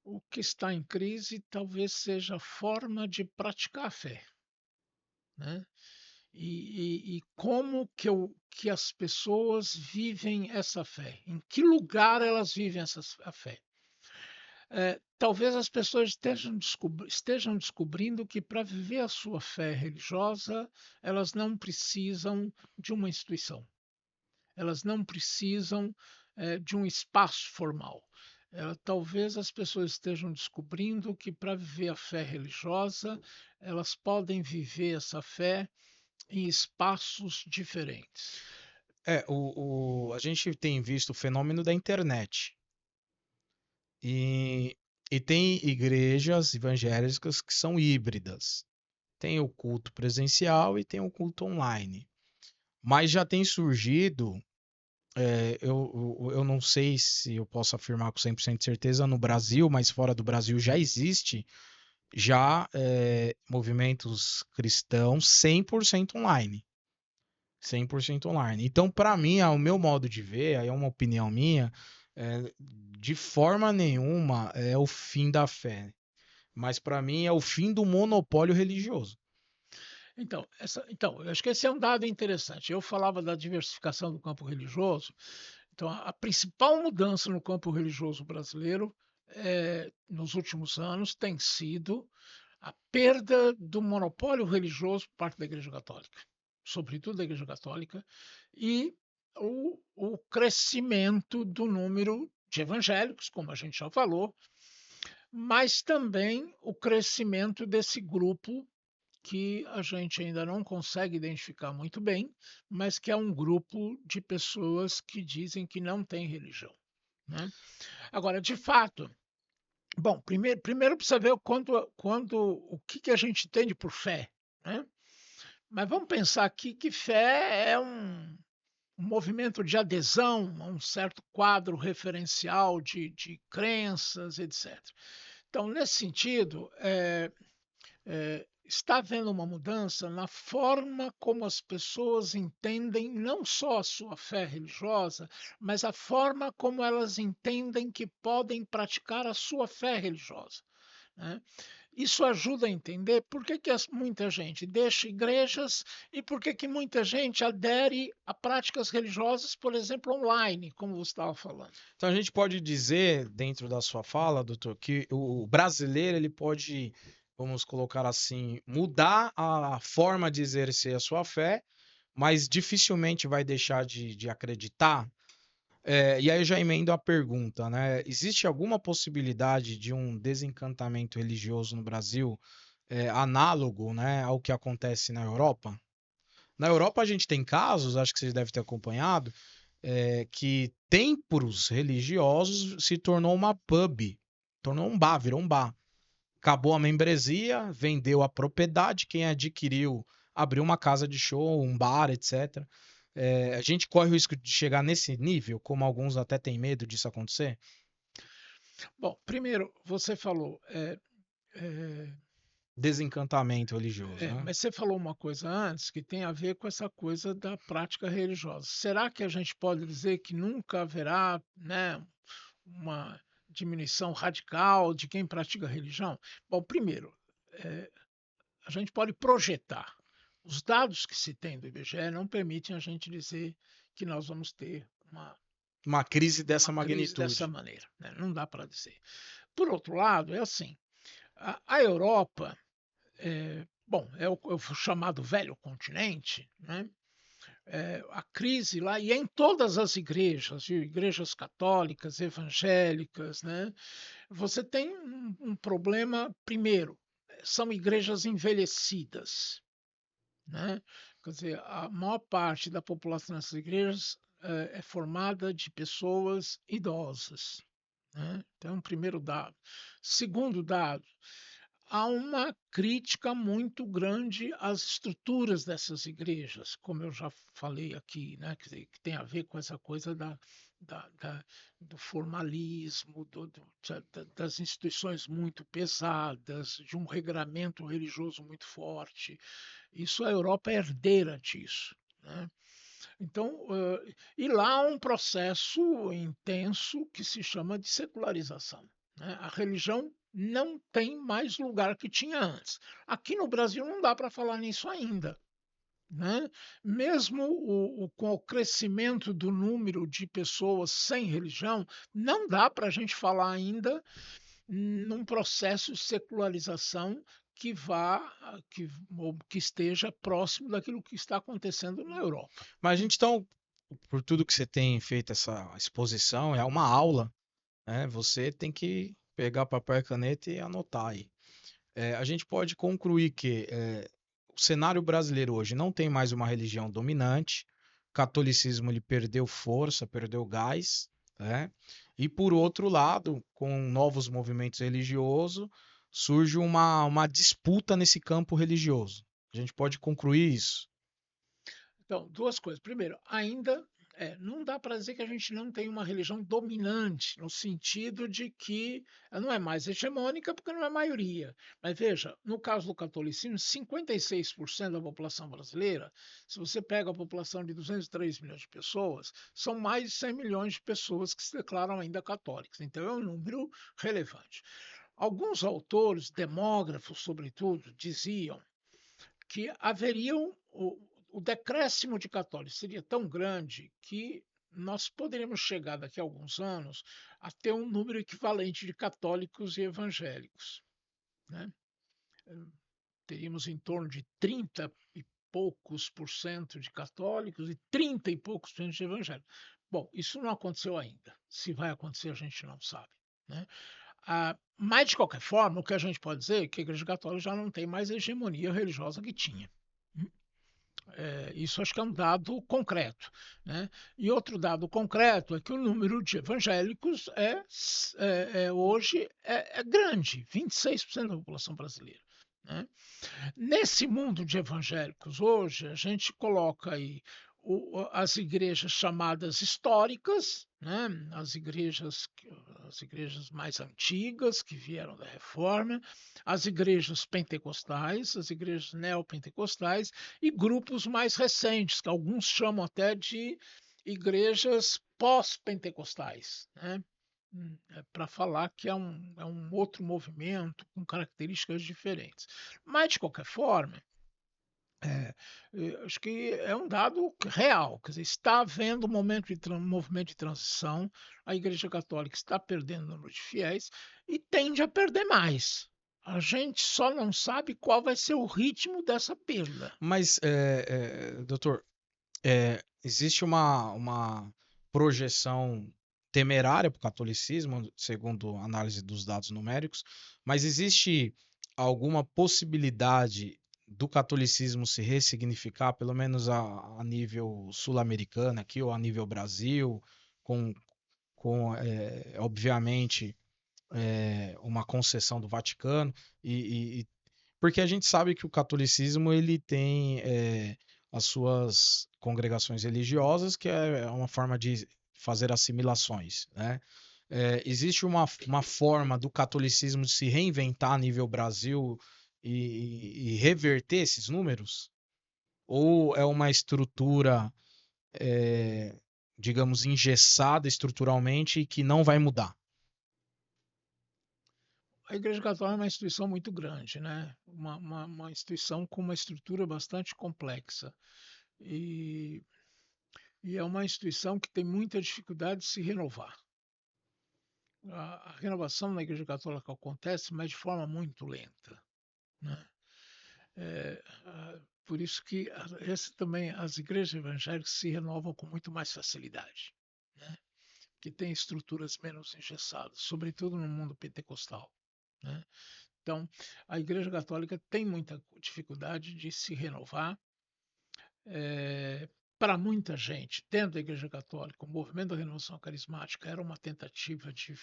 O que está em crise talvez seja a forma de praticar a fé, né? E como que as pessoas vivem essa fé? Em que lugar elas vivem a fé? Talvez as pessoas estejam descobrindo que para viver a sua fé religiosa, elas não precisam de uma instituição, elas não precisam de um espaço formal. Talvez as pessoas estejam descobrindo que para viver a fé religiosa, elas podem viver essa fé em espaços diferentes.
A gente tem visto o fenômeno da internet. E tem igrejas evangélicas que são híbridas. Tem o culto presencial e tem o culto online. Mas já tem surgido, eu não sei se eu posso afirmar com 100% de certeza no Brasil, mas fora do Brasil já existe movimentos cristãos 100% online. 100% online. Então, para mim, o meu modo de ver, aí é uma opinião minha, de forma nenhuma é o fim da fé, mas para mim é o fim do monopólio religioso.
Então, eu acho que esse é um dado interessante. Eu falava da diversificação do campo religioso. Então, a principal mudança no campo religioso brasileiro, nos últimos anos, tem sido a perda do monopólio religioso por parte da Igreja Católica, sobretudo da Igreja Católica, e o crescimento do número de evangélicos, como a gente já falou, mas também o crescimento desse grupo que a gente ainda não consegue identificar muito bem, mas que é um grupo de pessoas que dizem que não tem religião, né? Agora, de fato, bom, primeiro precisa ver o que a gente entende por fé, né? Mas vamos pensar aqui que fé é um movimento de adesão a um certo quadro referencial de crenças, etc. Então, nesse sentido, está havendo uma mudança na forma como as pessoas entendem não só a sua fé religiosa, mas a forma como elas entendem que podem praticar a sua fé religiosa, né? Isso ajuda a entender por que muita gente deixa igrejas e por que muita gente adere a práticas religiosas, por exemplo, online, como você estava falando.
Então a gente pode dizer, dentro da sua fala, doutor, que o brasileiro ele pode, vamos colocar assim, mudar a forma de exercer a sua fé, mas dificilmente vai deixar de acreditar. E aí eu já emendo a pergunta, né? Existe alguma possibilidade de um desencantamento religioso no Brasil, análogo, né, ao que acontece na Europa? Na Europa a gente tem casos, acho que vocês devem ter acompanhado, que templos religiosos se tornou uma pub, tornou um bar, virou um bar. Acabou a membresia, vendeu a propriedade, quem adquiriu abriu uma casa de show, um bar, etc. A gente corre o risco de chegar nesse nível, como alguns até têm medo disso acontecer?
Bom, primeiro, você falou, é,
Desencantamento religioso, né?
mas você falou uma coisa antes que tem a ver com essa coisa da prática religiosa. Será que a gente pode dizer que nunca haverá, né, uma diminuição radical de quem pratica religião? Bom, primeiro, eh, a gente pode projetar. Os dados que se tem do IBGE não permitem a gente dizer que nós vamos ter
Uma crise dessa
uma crise dessa
magnitude.
maneira, né? Não dá para dizer. Por outro lado, é assim: a Europa, bom, é o chamado velho continente, né? A crise lá, e é em todas as igrejas, viu? Igrejas católicas, evangélicas, né? Você tem um problema, primeiro, são igrejas envelhecidas, né? Quer dizer, a maior parte da população dessas igrejas é formada de pessoas idosas, né? Então, primeiro dado. Segundo dado, há uma crítica muito grande às estruturas dessas igrejas, como eu já falei aqui, né? Quer dizer, que tem a ver com essa coisa do formalismo, das instituições muito pesadas, de um regramento religioso muito forte. Isso a Europa é herdeira disso, né? Então, e lá há um processo intenso que se chama de secularização, né? A religião não tem mais lugar que tinha antes. Aqui no Brasil não dá para falar nisso ainda, né? Mesmo com o crescimento do número de pessoas sem religião, não dá para a gente falar ainda num processo de secularização que vá, que esteja próximo daquilo que está acontecendo na Europa.
Mas a gente, então, por tudo que você tem feito essa exposição, é uma aula, né? Você tem que pegar papel e caneta e anotar aí. A gente pode concluir que o cenário brasileiro hoje não tem mais uma religião dominante, o catolicismo ele perdeu força, perdeu gás, né? E por outro lado, com novos movimentos religiosos, surge uma disputa nesse campo religioso. A gente pode concluir isso.
Então, duas coisas. Primeiro, ainda Não dá para dizer que a gente não tem uma religião dominante, no sentido de que ela não é mais hegemônica, porque não é maioria. Mas veja, no caso do catolicismo, 56% da população brasileira, se você pega a população de 203 milhões de pessoas, são mais de 100 milhões de pessoas que se declaram ainda católicas. Então é um número relevante. Alguns autores, demógrafos sobretudo, diziam que haveriam o decréscimo de católicos seria tão grande que nós poderíamos chegar daqui a alguns anos a ter um número equivalente de católicos e evangélicos, né? Teríamos em torno de 30 e poucos por cento de católicos e 30 e poucos por cento de evangélicos. Bom, isso não aconteceu ainda. Se vai acontecer, a gente não sabe, né? Mas, de qualquer forma, o que a gente pode dizer é que a Igreja Católica já não tem mais a hegemonia religiosa que tinha. Isso acho que é um dado concreto, né? E outro dado concreto é que o número de evangélicos hoje é grande, 26% da população brasileira, né? Nesse mundo de evangélicos hoje, a gente coloca aí as igrejas chamadas históricas, né? As igrejas mais antigas que vieram da Reforma, as igrejas pentecostais, as igrejas neopentecostais e grupos mais recentes, que alguns chamam até de igrejas pós-pentecostais, né? Para falar que é um outro movimento com características diferentes. Mas, de qualquer forma, acho que é um dado real. Quer dizer, está havendo um movimento de transição, a Igreja Católica está perdendo o número de fiéis e tende a perder mais. A gente só não sabe qual vai ser o ritmo dessa perda.
Mas, doutor, existe uma projeção temerária para o catolicismo, segundo a análise dos dados numéricos, mas existe alguma possibilidade do catolicismo se ressignificar, pelo menos a nível sul-americano aqui, ou a nível Brasil, com, obviamente, uma concessão do Vaticano, porque a gente sabe que o catolicismo ele tem as suas congregações religiosas, que é uma forma de fazer assimilações, né? Existe uma forma do catolicismo de se reinventar a nível Brasil e reverter esses números? Ou é uma estrutura, digamos, engessada estruturalmente e que não vai mudar?
A Igreja Católica é uma instituição muito grande, né? Uma instituição com uma estrutura bastante complexa. E, e é uma instituição que tem muita dificuldade de se renovar. A renovação na Igreja Católica acontece, mas de forma muito lenta, né? Por isso que também as igrejas evangélicas se renovam com muito mais facilidade, né? Que tem estruturas menos engessadas, sobretudo no mundo pentecostal, né? Então, a Igreja Católica tem muita dificuldade de se renovar. Para muita gente, dentro da Igreja Católica, o movimento da renovação carismática era uma tentativa de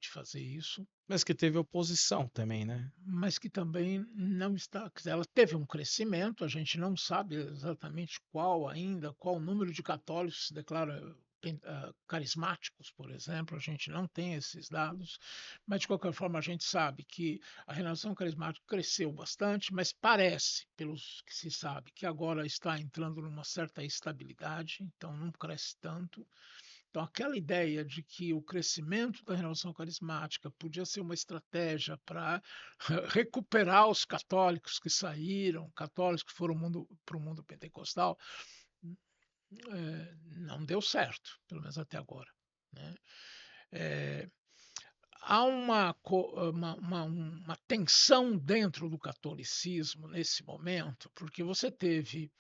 fazer isso,
Mas que teve oposição também, né?
mas que também não está. Quer dizer, ela teve um crescimento, a gente não sabe exatamente qual o número de católicos se declara carismáticos, por exemplo, a gente não tem esses dados, mas de qualquer forma a gente sabe que a renovação carismática cresceu bastante, mas parece, pelos que se sabe, que agora está entrando numa certa estabilidade, então não cresce tanto. Então, aquela ideia de que o crescimento da renovação carismática podia ser uma estratégia para recuperar os católicos que saíram, católicos que foram para o mundo pentecostal, não deu certo, pelo menos até agora, né? Há uma tensão dentro do catolicismo nesse momento, porque você teve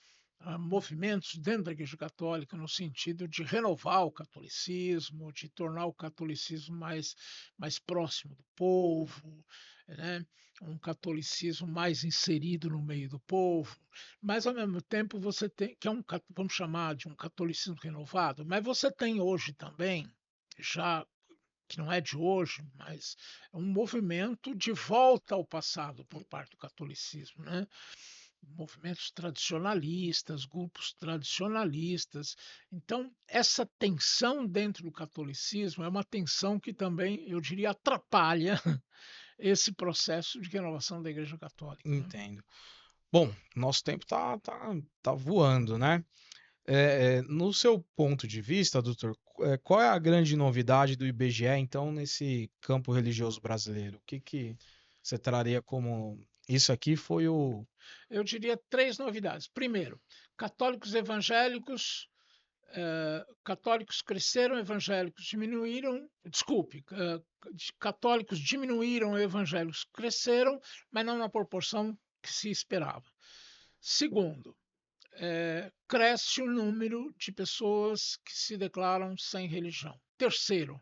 movimentos dentro da Igreja Católica no sentido de renovar o catolicismo, de tornar o catolicismo mais próximo do povo, né? Um catolicismo mais inserido no meio do povo, mas ao mesmo tempo você tem, que é vamos chamar de um catolicismo renovado, mas você tem hoje também, já que não é de hoje, mas é um movimento de volta ao passado por parte do catolicismo, né? movimentos tradicionalistas, grupos tradicionalistas. Então, essa tensão dentro do catolicismo é uma tensão que também, eu diria, atrapalha esse processo de renovação da Igreja Católica, né?
Entendo. Bom, nosso tempo tá voando, né? No seu ponto de vista, doutor, qual é a grande novidade do IBGE, então, nesse campo religioso brasileiro? O que que você traria como... Isso aqui foi o...
Eu diria três novidades. Primeiro, católicos evangélicos, católicos cresceram, evangélicos diminuíram. Desculpe, católicos diminuíram, evangélicos cresceram, mas não na proporção que se esperava. Segundo, cresce o número de pessoas que se declaram sem religião. Terceiro,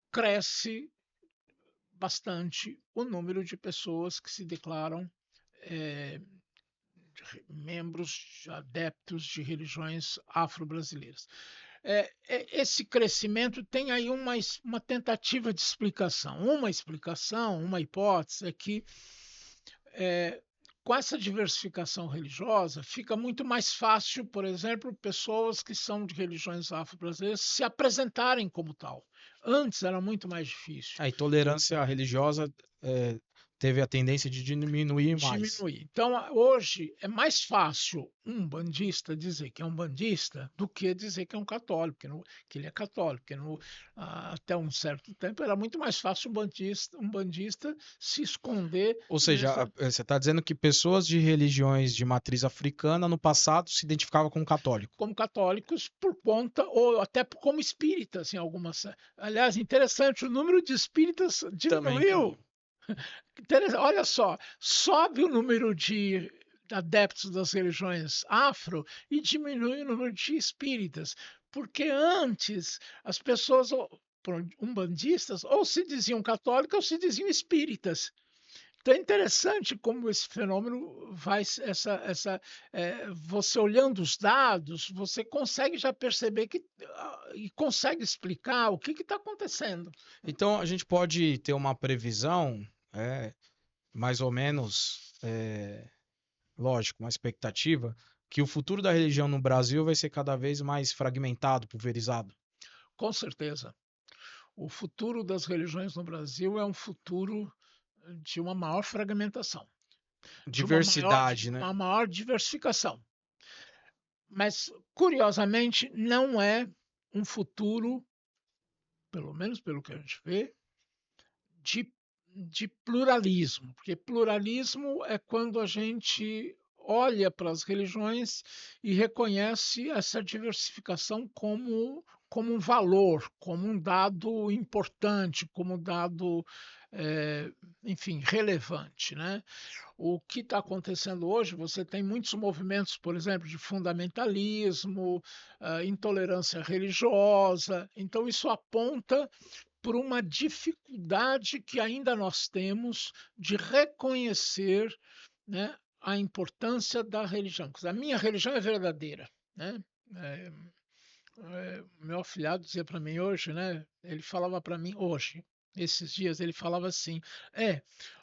cresce bastante o número de pessoas que se declaram eh, membros, adeptos de religiões afro-brasileiras. Esse crescimento tem aí uma tentativa de explicação. Uma explicação, uma hipótese é que com essa diversificação religiosa, fica muito mais fácil, por exemplo, pessoas que são de religiões afro-brasileiras se apresentarem como tal. Antes era muito mais difícil.
A intolerância religiosa teve a tendência de diminuir mais.
Diminuir. Então, hoje é mais fácil um bandista dizer que é um bandista do que dizer que é um católico, que ele é católico. Até um certo tempo era muito mais fácil um bandista se esconder
Ou seja, você está dizendo que pessoas de religiões de matriz africana no passado se identificavam como católico.
como católicos por conta, ou até como espíritas em algumas. Aliás, interessante, o número de espíritas
Também
diminuiu. Olha só, sobe o número de adeptos das religiões afro e diminui o número de espíritas, porque antes as pessoas umbandistas ou se diziam católicas ou se diziam espíritas. Então é interessante como esse fenômeno vai, você olhando os dados, você consegue já perceber e consegue explicar o que está acontecendo.
Então a gente pode ter uma previsão, mais ou menos, lógico, uma expectativa, que o futuro da religião no Brasil vai ser cada vez mais fragmentado, pulverizado.
Com certeza. O futuro das religiões no Brasil é um futuro de uma maior fragmentação, de
Diversidade, né?
uma maior diversificação. Mas, curiosamente, não é um futuro, pelo menos pelo que a gente vê, de, de pluralismo, porque pluralismo é quando a gente olha para as religiões e reconhece essa diversificação como um valor, como um dado importante, como um dado, enfim, relevante, né? O que está acontecendo hoje, você tem muitos movimentos, por exemplo, de fundamentalismo, intolerância religiosa, então isso aponta por uma dificuldade que ainda nós temos de reconhecer, né, a importância da religião. A minha religião é verdadeira, né? É, meu afilhado dizia para mim hoje, né? Ele falava para mim hoje, esses dias, ele falava assim: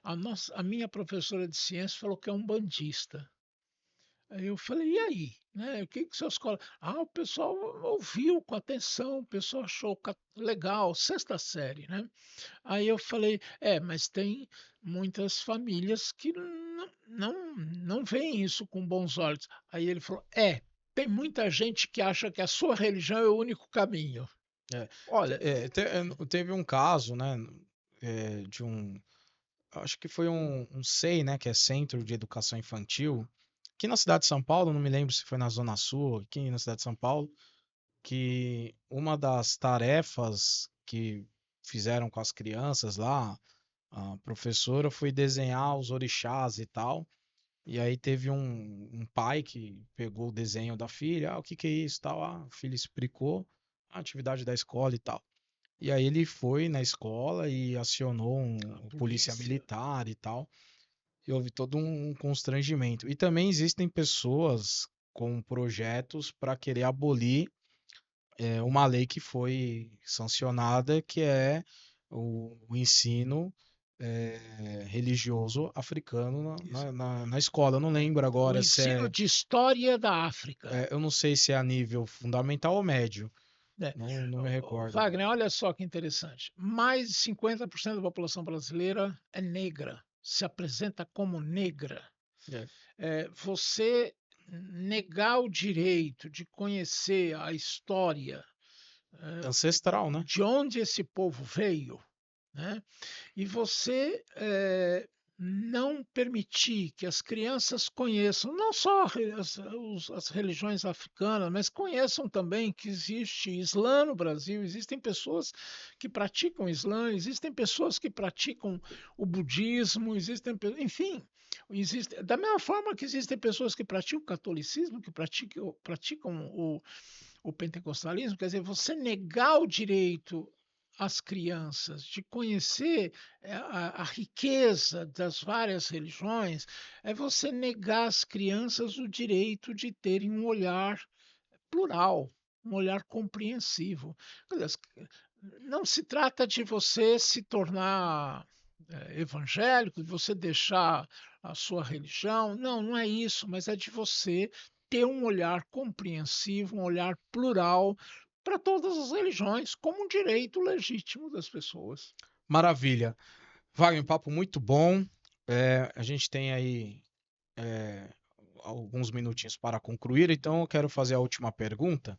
a minha professora de ciência falou que é um bandista. Aí eu falei, e aí? Né? O que que seus colegas... o pessoal ouviu com atenção, o pessoal achou legal, sexta série, né? Aí eu falei, mas tem muitas famílias que não veem isso com bons olhos. Aí ele falou, tem muita gente que acha que a sua religião é o único caminho.
É,
Olha,
teve um caso, né, de acho que foi um SEI, né, que é Centro de Educação Infantil, aqui na cidade de São Paulo, não me lembro se foi na Zona Sul, aqui na cidade de São Paulo, que uma das tarefas que fizeram com as crianças lá, a professora foi desenhar os orixás e tal, e aí teve um pai que pegou o desenho da filha, o que que é isso, tal, a filha explicou a atividade da escola e tal. E aí ele foi na escola e acionou
a
polícia
polícia.
militar e tal, e houve todo um constrangimento. E também existem pessoas com projetos para querer abolir uma lei que foi sancionada, que é o ensino religioso africano na escola. Eu não lembro
O
agora se
ensino de história da África.
eu não sei se é a nível fundamental ou médio.
Né?
Não me recordo agora.
Wagner, olha só que interessante. Mais de 50% da população brasileira é negra, se apresenta como negra.
É.
Você negar o direito de conhecer a história
Ancestral, né?
de onde esse povo veio, né? E você não permitir que as crianças conheçam não só as religiões africanas, mas conheçam também que existe Islã no Brasil, existem pessoas que praticam Islã, existem pessoas que praticam o budismo, enfim, da mesma forma que existem pessoas que praticam o catolicismo, que praticam o pentecostalismo, quer dizer, você negar o direito às crianças de conhecer a riqueza das várias religiões, é você negar às crianças o direito de terem um olhar plural, um olhar compreensivo. Não se trata de você se tornar evangélico, de você deixar a sua religião. Não, não é isso, mas é de você ter um olhar compreensivo, um olhar plural para todas as religiões, como um direito legítimo das pessoas.
Maravilha. Wagner, um papo muito bom. A gente tem aí é, alguns minutinhos para concluir, então eu quero fazer a última pergunta.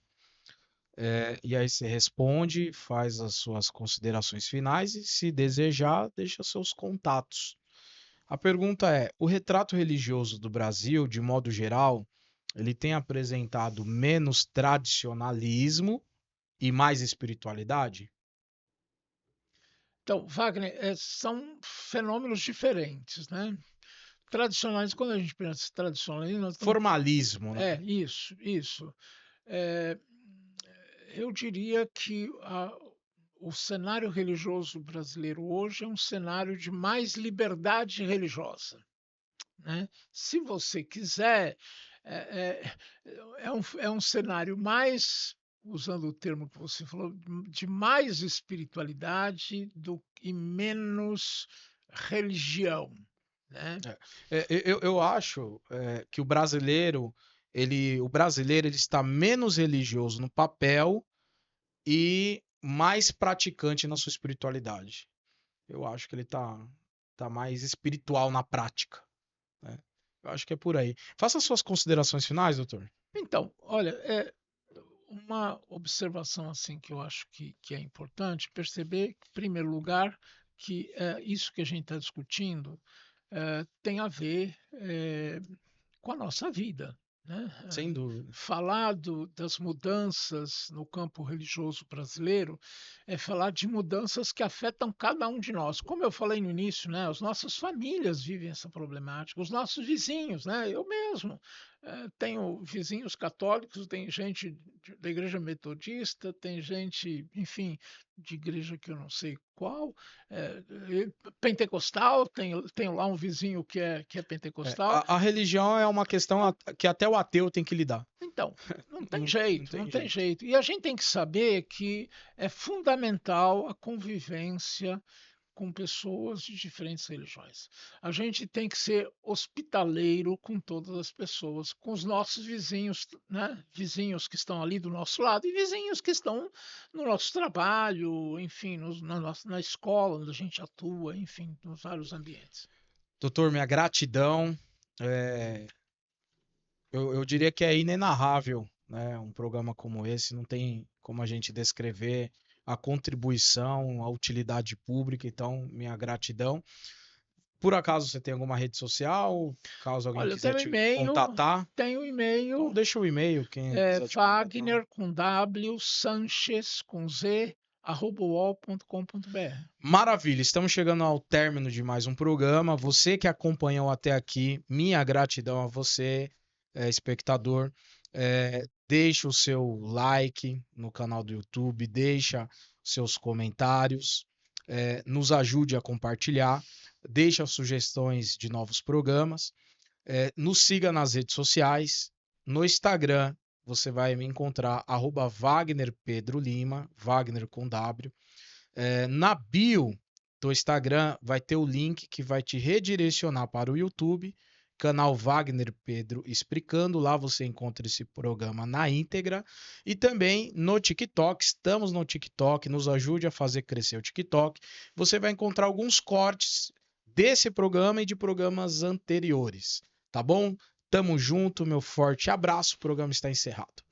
E aí você responde, faz as suas considerações finais e, se desejar, deixa seus contatos. A pergunta é: o retrato religioso do Brasil, de modo geral, ele tem apresentado menos tradicionalismo e mais espiritualidade?
Então, Wagner, são fenômenos diferentes, né? Tradicionais, quando a gente pensa em tradicionalismo, nós estamos.
Formalismo, né?
Isso, isso. É, eu diria que o cenário religioso brasileiro hoje é um cenário de mais liberdade religiosa, né? Se você quiser, é, é, é um cenário mais, usando o termo que você falou, de mais espiritualidade e menos religião, né?
Eu acho que o brasileiro ele está menos religioso no papel e mais praticante na sua espiritualidade. Eu acho que ele tá mais espiritual na prática, né? Eu acho que é por aí. Faça suas considerações finais, doutor.
Então, olha, uma observação assim que eu acho que é importante perceber, em primeiro lugar, que isso que a gente está discutindo tem a ver com a nossa vida, né?
Sem dúvida.
Falar das mudanças no campo religioso brasileiro é falar de mudanças que afetam cada um de nós. Como eu falei no início, né, as nossas famílias vivem essa problemática, os nossos vizinhos, né, eu mesmo tenho vizinhos católicos, tem gente da igreja metodista, tem gente, enfim, de igreja que eu não sei qual, pentecostal, tenho lá um vizinho que é pentecostal.
A religião é uma questão que até o ateu tem que lidar.
Então, não tem
Não, não
jeito, não
tem
tem
jeito.
jeito. E a gente tem que saber que é fundamental a convivência com pessoas de diferentes religiões. A gente tem que ser hospitaleiro com todas as pessoas, com os nossos vizinhos, né? Vizinhos que estão ali do nosso lado e vizinhos que estão no nosso trabalho, enfim, na escola onde a gente atua, enfim, nos vários ambientes.
Doutor, minha gratidão. É, eu diria que é inenarrável, né? Um programa como esse, não tem como a gente descrever a contribuição, a utilidade pública, então, minha gratidão. Por acaso você tem alguma rede social? Caso alguém
Olha, eu
quiser te contatar,
tenho um
então
e-mail.
deixa o e-mail, quem
É
quiser te contatar.
Wagner com W, Sanches com Z, @uol.com.br.
Maravilha, estamos chegando ao término de mais um programa. Você que acompanhou até aqui, minha gratidão a você, espectador. Deixa o seu like no canal do YouTube, deixa seus comentários, nos ajude a compartilhar, deixa sugestões de novos programas, nos siga nas redes sociais, no Instagram você vai me encontrar @Wagner Pedro Lima, Wagner com W. Na bio do Instagram vai ter o link que vai te redirecionar para o YouTube, canal Wagner Pedro Explicando. Lá você encontra esse programa na íntegra. E também no TikTok, estamos no TikTok, nos ajude a fazer crescer o TikTok. Você vai encontrar alguns cortes desse programa e de programas anteriores, tá bom? Tamo junto, meu forte abraço, o programa está encerrado.